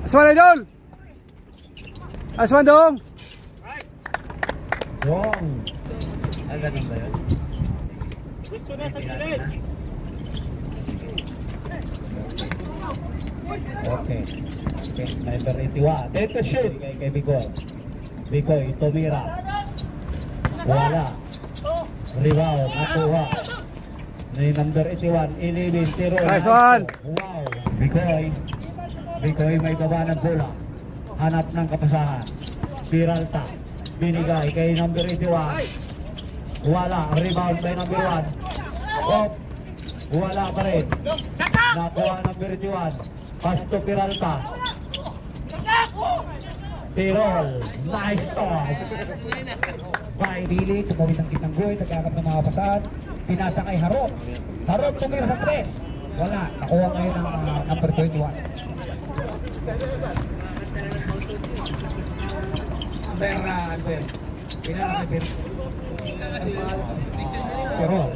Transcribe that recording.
Asman idol. Asman dong. Wrong. Ay, ganun ba yun? Gusto na sa gilid. Okay. Okay, number 81. Take a shoot kay Bicoy. Bicoy, tumira. Wala. Rebound, nakuha. Number 81, Ilibin, tiro. Nice one. Wow. Bicoy may baba ng bola. Hanap ng kapasahan. Piralta. Binigay kay number 81. Wala. Rebound kay number 1. Off. Wala pa rin. Nakuha number 81. Pass to Piralta. Tirol. Nice toss. By Billy, tumawid ang kitang goy. Nagkakap ng mga pasahan. Pinasa kay Harop. Harop tumira sa press. Wala. Nakuha ngayon ng number 21. Albert. Pinala kay Tirol.